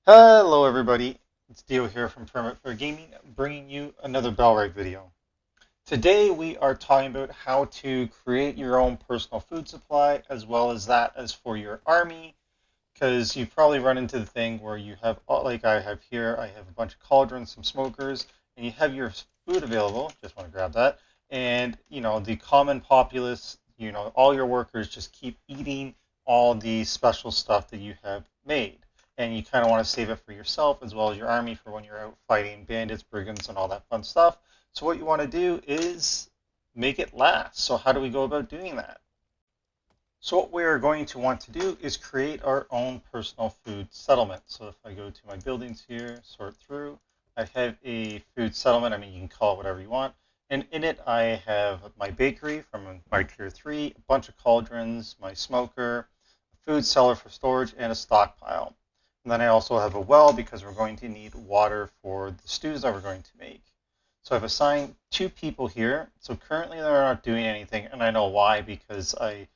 Hello everybody, it's Dio here from Permit for Gaming, bringing you another BellWright video. Today we are talking about how to create your own personal food supply as well as that as for your army, because you probably run into the thing where you have, like I have here, I have a bunch of cauldrons, some smokers, and you have your food available, just want to grab that, and the common populace, all your workers just keep eating all the special stuff that you have made and you kind of want to save it for yourself as well as your army for when you're out fighting bandits, brigands, and all that fun stuff. So what you want to do is make it last. So how do we go about doing that? So what we're going to want to do is create our own personal food settlement. So if I go to my buildings here, sort through, I have a food settlement. I mean, you can call it whatever you want. And in it, I have my bakery from my tier 3, a bunch of cauldrons, my smoker, a food cellar for storage, and a stockpile. And then I also have a well because we're going to need water for the stews that we're going to make. So I've assigned 2 people here. So currently they're not doing anything, and I know why because I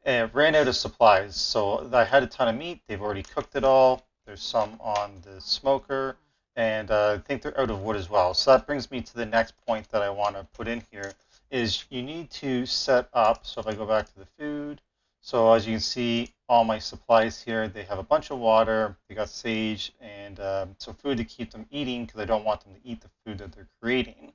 ran out of supplies. So I had a ton of meat. They've already cooked it all. There's some on the smoker, and I think they're out of wood as well. So that brings me to the next point that I want to put in here is you need to set up. So if I go back to the food, so as you can see, all my supplies here, they have a bunch of water. They got sage and some food to keep them eating because I don't want them to eat the food that they're creating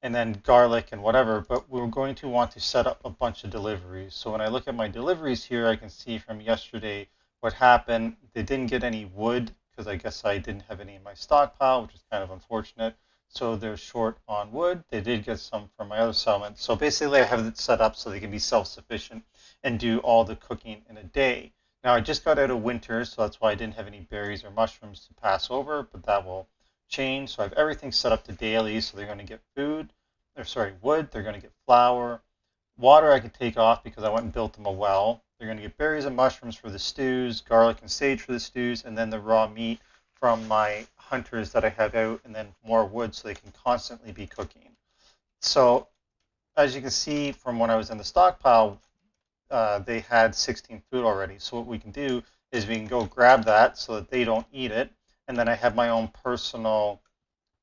and then garlic and whatever, but we're going to want to set up a bunch of deliveries. So when I look at my deliveries here, I can see from yesterday what happened. They didn't get any wood because I guess I didn't have any in my stockpile, which is kind of unfortunate. So they're short on wood. They did get some from my other settlement. So basically, I have it set up so they can be self-sufficient and do all the cooking in a day. Now, I just got out of winter, so that's why I didn't have any berries or mushrooms to pass over, but that will change. So I have everything set up to daily, so they're going to get food, or sorry, wood, they're going to get flour. Water I could take off because I went and built them a well. They're going to get berries and mushrooms for the stews, garlic and sage for the stews, and then the raw meat from my hunters that I have out, and then more wood so they can constantly be cooking. So as you can see from when I was in the stockpile, they had 16 food already. So what we can do is we can go grab that so that they don't eat it, and then I have my own personal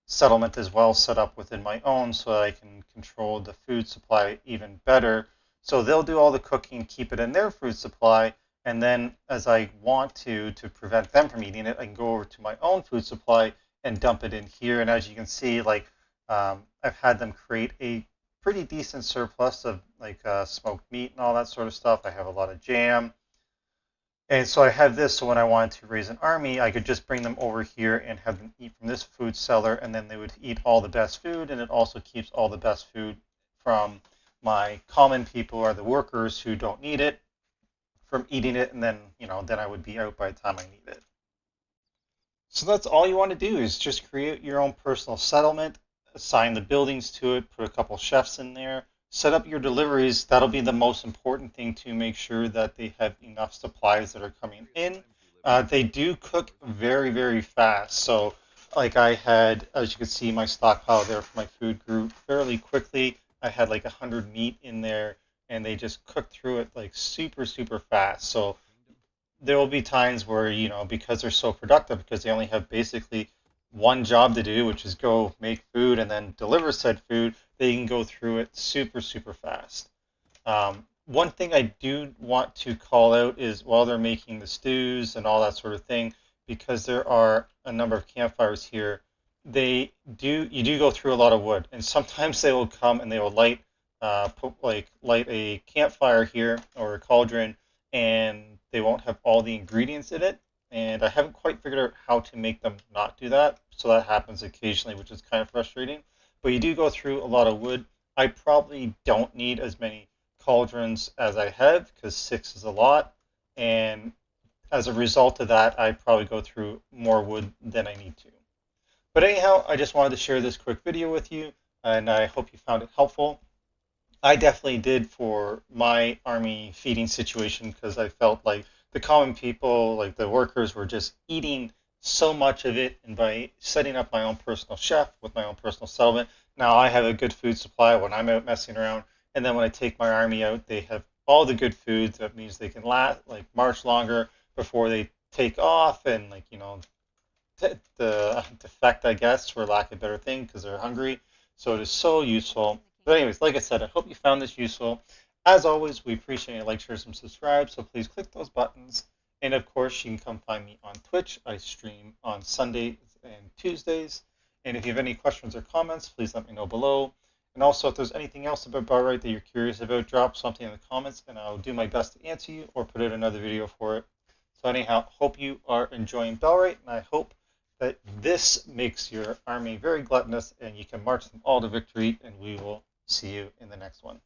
settlement as well set up within my own so that I can control the food supply even better. So they'll do all the cooking, keep it in their food supply, and then as I want to prevent them from eating it, I can go over to my own food supply and dump it in here. And as you can see, like I've had them create a pretty decent surplus of like smoked meat and all that sort of stuff. I have a lot of jam. And so I had this, so when I wanted to raise an army, I could just bring them over here and have them eat from this food cellar, and then they would eat all the best food, and it also keeps all the best food from my common people or the workers who don't need it from eating it, and then I would be out by the time I need it. So that's all you want to do is just create your own personal settlement, assign the buildings to it, put a couple chefs in there, set up your deliveries. That'll be the most important thing to make sure that they have enough supplies that are coming in. They do cook very, very fast. So, like I had, as you can see, my stockpile there for my food grew fairly quickly. I had like 100 meat in there, and they just cooked through it like super, super fast. So there will be times where, because they're so productive, because they only have basically one job to do, which is go make food and then deliver said food, they can go through it super, super fast. One thing I do want to call out is while they're making the stews and all that sort of thing, because there are a number of campfires here, you do go through a lot of wood, and sometimes they will come and they will light a campfire here or a cauldron, and they won't have all the ingredients in it. And I haven't quite figured out how to make them not do that. So that happens occasionally, which is kind of frustrating. But you do go through a lot of wood. I probably don't need as many cauldrons as I have because 6 is a lot. And as a result of that, I probably go through more wood than I need to. But anyhow, I just wanted to share this quick video with you, and I hope you found it helpful. I definitely did for my army feeding situation because I felt like the common people, like the workers, were just eating so much of it. And by setting up my own personal chef with my own personal settlement, now I have a good food supply when I'm out messing around. And then when I take my army out, they have all the good foods. That means they can last, like march longer before they take off, and like defect, I guess, for lack of a better thing, because they're hungry. So it is so useful. But anyways, like I said, I hope you found this useful. As always, we appreciate your like, share, and subscribe. So please click those buttons. And of course, you can come find me on Twitch. I stream on Sundays and Tuesdays. And if you have any questions or comments, please let me know below. And also, if there's anything else about BellWright that you're curious about, drop something in the comments, and I'll do my best to answer you or put out another video for it. So anyhow, hope you are enjoying BellWright, and I hope that this makes your army very gluttonous and you can march them all to victory, and we will see you in the next one.